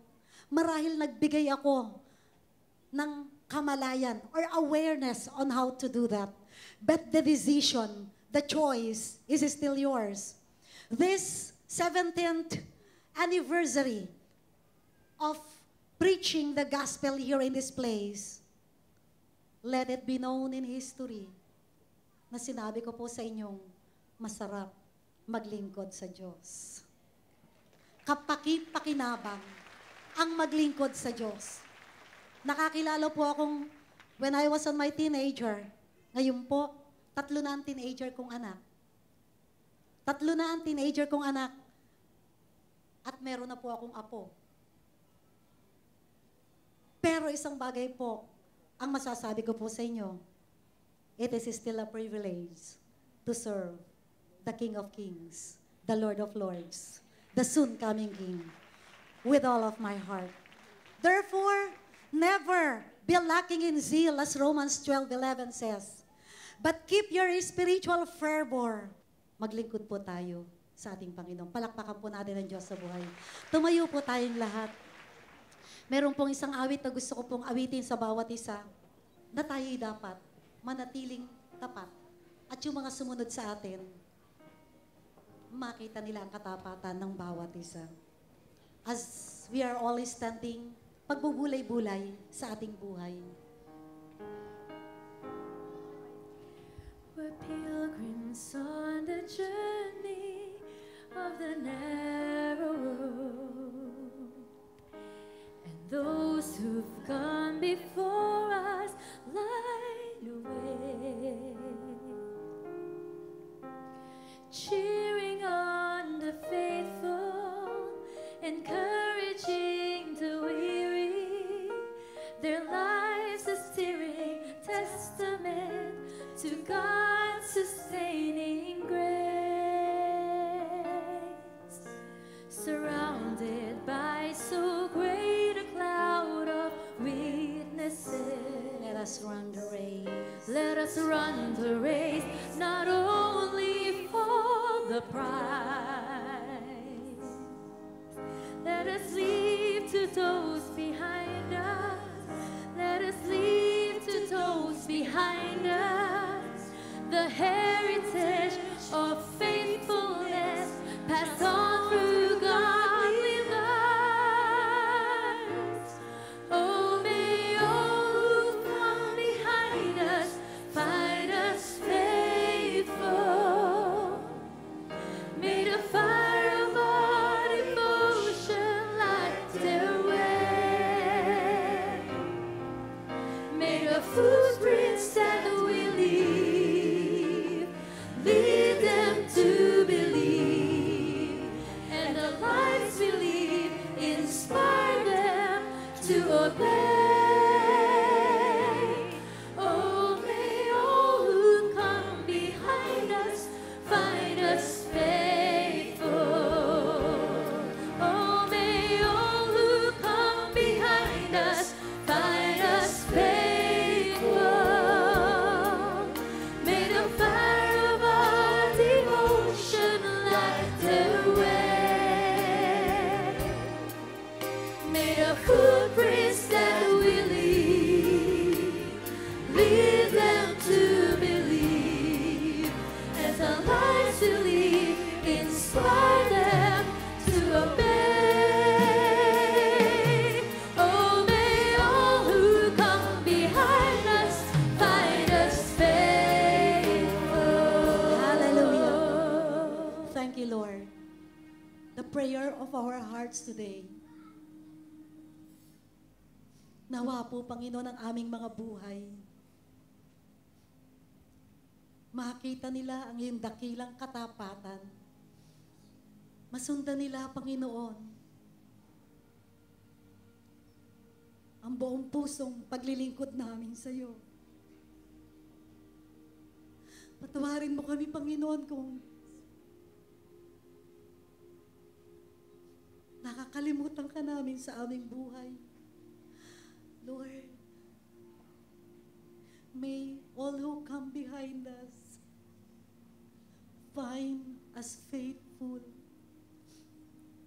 Marahil nagbigay ako ng kamalayan or awareness on how to do that. But the decision, the choice is still yours. This 17th anniversary of preaching the gospel here in this place, let it be known in history na sinabi ko po sa inyong masarap maglingkod sa Diyos. Kapaki-pakinabang ang maglingkod sa Diyos. Nakakilala po akong when I was on my teenager, ngayon po, 3 na ang teenager kong anak. 3 na ang teenager kong anak. At meron na po akong apo. Pero isang bagay po, ang masasabi ko po sa inyo, it is still a privilege to serve the King of Kings, the Lord of Lords, the soon-coming King, with all of my heart. Therefore, never be lacking in zeal, as Romans 12:11 says. But keep your spiritual fervor. Maglingkod po tayo sa ating Panginoon. Palakpakan po natin ang Diyos sa buhay. Tumayo po tayong lahat. Meron pong isang awit na gusto ko pong awitin sa bawat isa na tayo'y dapat manatiling tapat. At yung mga sumunod sa atin, makita nila ang katapatan ng bawat isa. As we are all standing, pagbubulay-bulay sa ating buhay. We're pilgrims on the journey of the narrow road, and those who've gone before us light the way, cheering on the faithful, encouraging the weary, their lives a stirring testament to God's sustaining grace. Surrounded by so great a cloud of witnesses, Let us run the race. let us run the race, not only for the prize. Let us leave to those behind us. Let us leave to those behind us the heritage of faithfulness passed on through godly lives. Oh, may all who've come behind us find us faithful. May the fire of our devotion light their way. May the footprints that will of our hearts today. Nawa po, Panginoon, ang aming mga buhay. Makita nila ang iyong dakilang katapatan. Masundan nila, Panginoon, ang buong pusong paglilingkod namin sa iyo. Patawarin mo kami, Panginoon, kung nakakalimutan ka namin sa aming buhay. Lord, may all who come behind us find us faithful.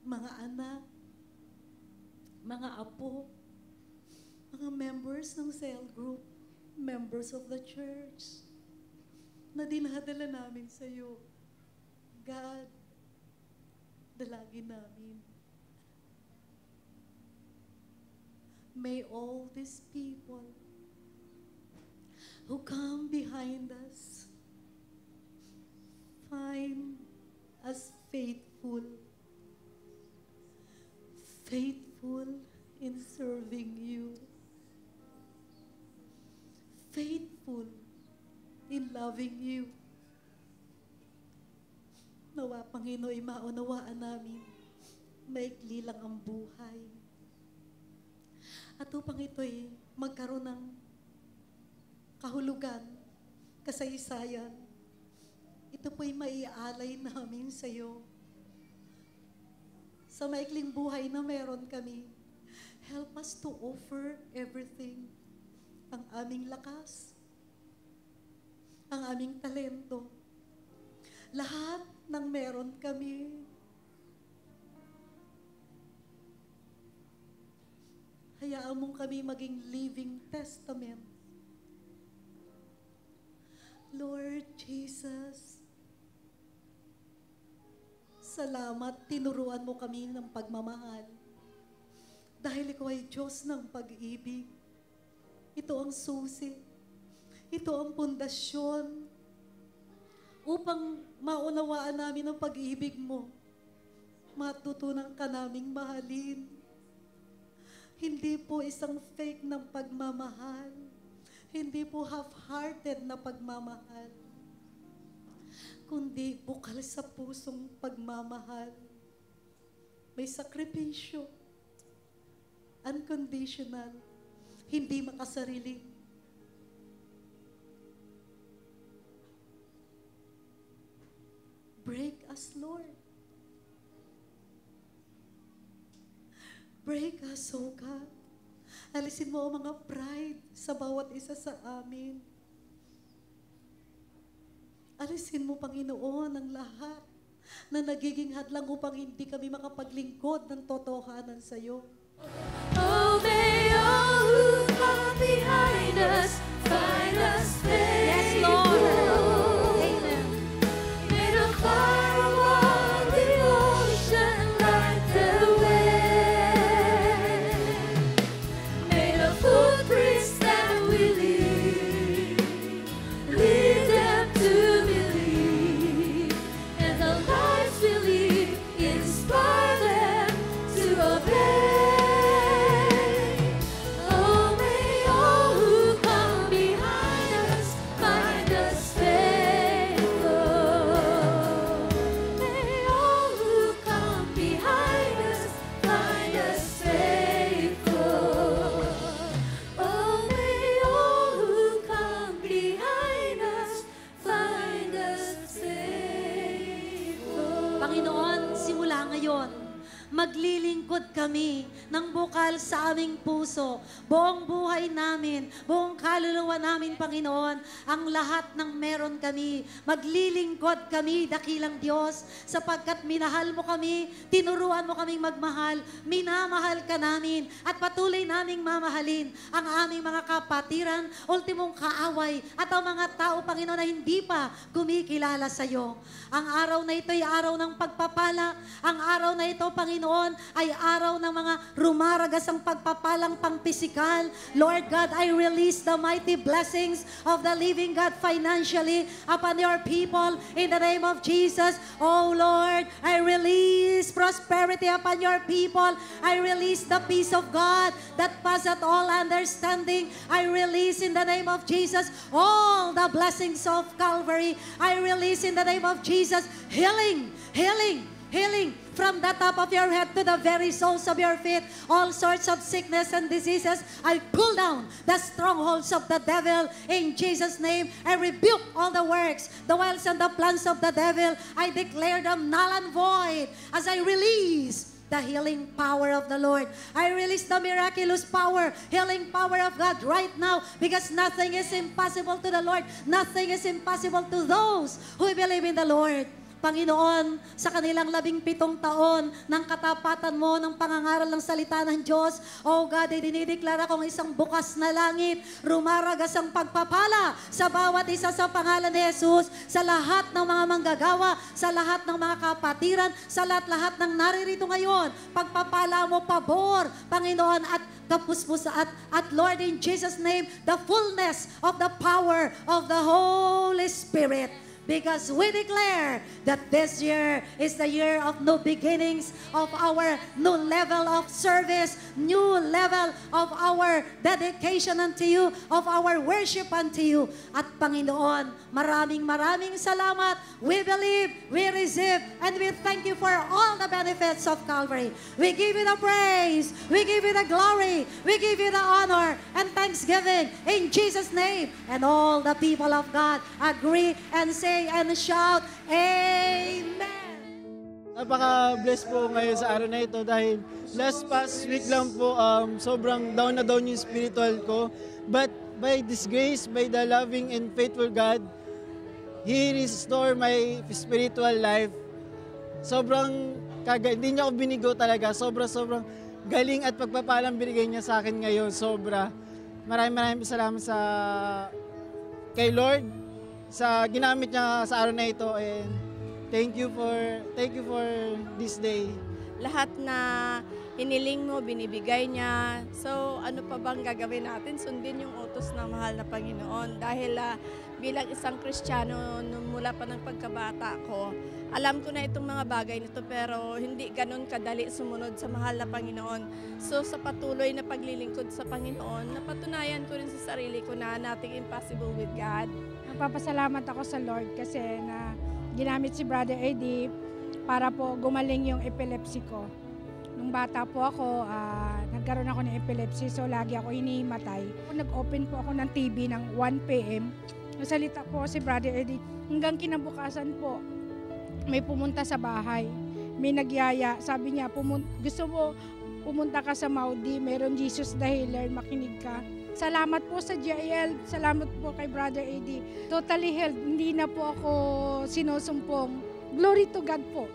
Mga anak, mga apo, mga members ng cell group, members of the church, na dinadala namin sa iyo. God, dalangin namin. May all these people who come behind us find us faithful. Faithful in serving you. Faithful in loving you. Nawa, Panginoon, maunawaan namin, maikli lang ang buhay. At upang ito'y magkaroon ng kahulugan, kasaysayan, ito po'y maiaalay namin sa iyo. Sa maikling buhay na meron kami, help us to offer everything. Ang aming lakas, ang aming talento, lahat ng meron kami. Hayaan mong kami maging living testament. Lord Jesus, salamat, tinuruan mo kami ng pagmamahal. Dahil ikaw ay Diyos ng pag-ibig. Ito ang susi. Ito ang pundasyon upang maunawaan namin ang pag-ibig mo. Matutunan ka naming mahalin. Hindi po isang fake ng pagmamahal. Hindi po half-hearted na pagmamahal. Kundi bukal sa pusong pagmamahal. May sakripisyo. Unconditional. Hindi makasarili. Break us, Lord. Break us, O God. Alisin mo ang mga pride sa bawat isa sa amin. Alisin mo, Panginoon, ang lahat na nagiging hadlang upang hindi kami makapaglingkod ng totohanan sa iyo. Oh, may all who come behind us find us faithful. Yes, Lord. Amen. May the fire along the ocean light the way. May the footprints that we lead them to believe, and the lives we lead inspire them to obey. Oh, may all who come behind us find us faithful. May all who come behind us find us faithful. Oh, may all who come behind us find us faithful. Panginoon, simula ngayon, maglilingkod kami ng bukal sa aming puso, buong buhay namin, buong kaluluwa namin, Panginoon, ang lahat ng meron kami. Maglilingkod kami, dakilang Diyos, sapagkat minahal mo kami, tinuruan mo kaming magmahal, minamahal ka namin, at patuloy naming mamahalin ang aming mga kapatiran, ultimong kaaway, at ang mga tao, Panginoon, na hindi pa kumikilala sa iyo. Ang araw na ito ay araw ng pagpapala, ang araw na ito, Panginoon, Panginoon, ay araw ng mga rumaragas ang pagpapalang pang-pisikal. Lord God, I release the mighty blessings of the living God financially upon your people in the name of Jesus. Oh Lord, I release prosperity upon your people. I release the peace of God that passeth all understanding. I release in the name of Jesus all the blessings of Calvary. I release in the name of Jesus healing, healing, healing from the top of your head to the very soles of your feet. All sorts of sickness and diseases, I pull down the strongholds of the devil in Jesus' name. I rebuke all the works, the wiles and the plans of the devil. I declare them null and void as I release the healing power of the Lord. I release the miraculous power, healing power of God right now, because nothing is impossible to the Lord. Nothing is impossible to those who believe in the Lord. Panginoon, sa kanilang 17 taon ng katapatan mo, ng pangangaral ng salita ng Diyos, oh God, ay dinideklara kong isang bukas na langit, rumaragas ang pagpapala sa bawat isa sa pangalan ni Jesus, sa lahat ng mga manggagawa, sa lahat ng mga kapatiran, sa lahat ng naririto ngayon. Pagpapala mo, pabor, Panginoon, at kapuspusan at Lord, in Jesus' name, the fullness of the power of the Holy Spirit. Because we declare that this year is the year of new beginnings, of our new level of service, new level of our dedication unto you, of our worship unto you. At Panginoon, maraming salamat. We believe, we receive, and we thank you for all the benefits of Calvary. We give you the praise, we give you the glory, we give you the honor and thanksgiving in Jesus' name. And all the people of God agree and say and shout, Amen! Napaka-bless po ngayon sa araw na ito dahil past week lang po sobrang down na down yung spiritual ko. But by this grace, by the loving and faithful God, He restored my spiritual life. Hindi niya ako binigo talaga. Sobrang galing at pagpapalang binigay niya sa akin ngayon. Maraming salamat kay Lord sa ginamit niya sa araw na ito, and thank you for this day. Lahat na hiniling mo, binibigay niya. So, ano pa bang gagawin natin? Sundin yung utos ng mahal na Panginoon. Dahil bilang isang Kristiyano, mula pa ng pagkabata ko, alam ko na itong mga bagay nito, pero hindi ganun kadali sumunod sa mahal na Panginoon. So, sa patuloy na paglilingkod sa Panginoon, napatunayan ko rin sa sarili ko na nothing impossible with God. Nagpapasalamat ako sa Lord kasi na ginamit si Brother Eddie para po gumaling yung epilepsy ko. Nung bata po ako, nagkaroon ako ng epilepsy, so lagi ako hinihimatay. Nag-open po ako ng TV ng 1 p.m. Nasalita po si Brother Eddie. Hanggang kinabukasan po, may pumunta sa bahay. May nagyaya. Sabi niya, gusto mo pumunta ka sa Maudi, meron Jesus the Healer, makinig ka. Salamat po sa GIL, salamat po kay Brother Eddie. Totally healed, hindi na po ako sinusumpong. Glory to God po.